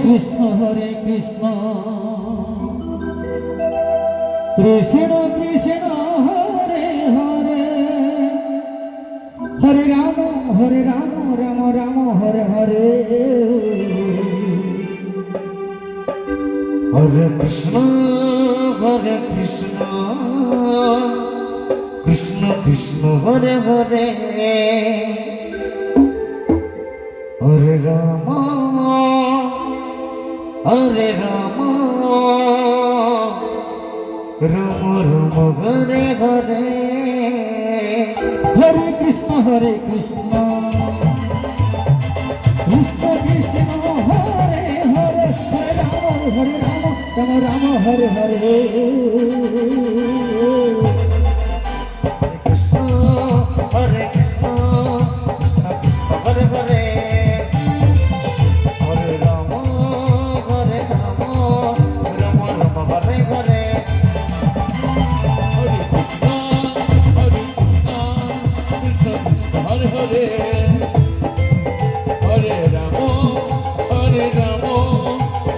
Krishna Krishna Krishna Hare Hare Hare Ram Ram Ram Hare Hare Hare Krishna Krishna Krishna Hare Hare Hare Ram Ram Ram Hare Hare Hare Krishna Krishna Krishna Hare Hare Hare Ram Ram Hare Hare Hare Krishna Krishna Hare Hare Hare Ram Ram Ram Hare Hare Hare Krishna Krishna Hare Hare Hare Ram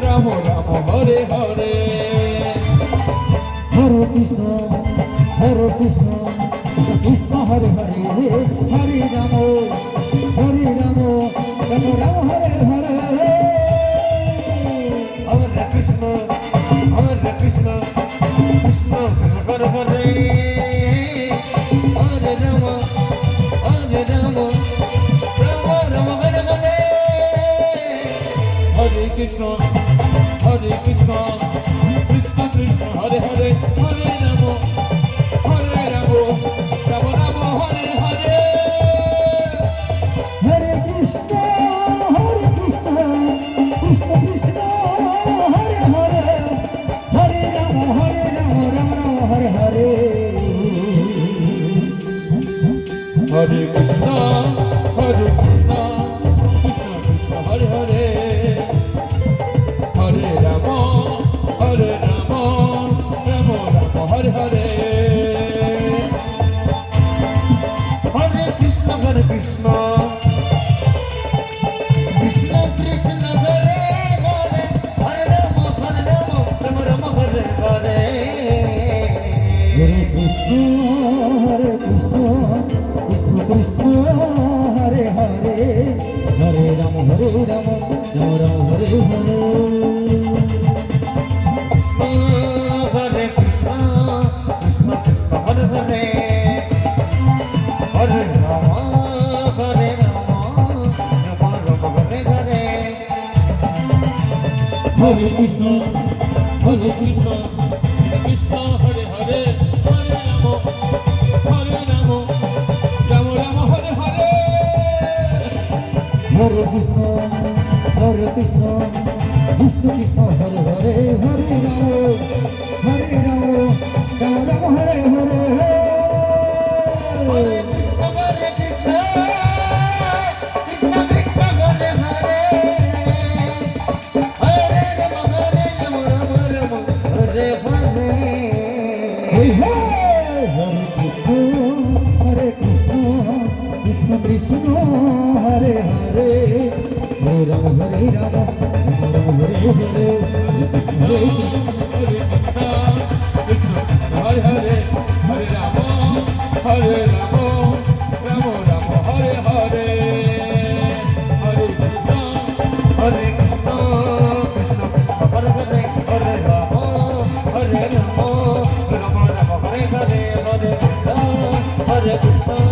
Ram Ram Hare Hare Hare Krishna Krishna Krishna Hare Hare Hare Ram Ram Ram Hare Hare Hare Krishna Krishna Krishna Hare Hare Hare Ram Ram Ram Hare Hare Hare Krishna Krishna Krishna Hare Hare Hare Ram Ram Ram Hare Hare Hare Krishna Krishna Krishna Hare Hare Hare Ram Ram Ram Hare Hare Hare Krishna Krishna Hare Hare Hare Ram Ram Ram Hare Hare Hare Krishna Hare Hare Hare Ram Ram Hare Hare Hare Krishna Krishna Hare Hare Hare Ram Ram Ram Hare Hare Hare Krishna Krishna Krishna Hare Hare Hare Ram Ram Hare Hare Hare Krishna Krishna Krishna Hare Hare Hare Ram Ram Ram Hare Hare Hare Krishna Krishna Hare Hare Hare Ram Hare Hare Hare Hare Hare Hare Ram Ram Ram Hare Hare Hare Krishna Krishna Hare Hare Hare Ram Ram Ram Hare Hare Hare Krishna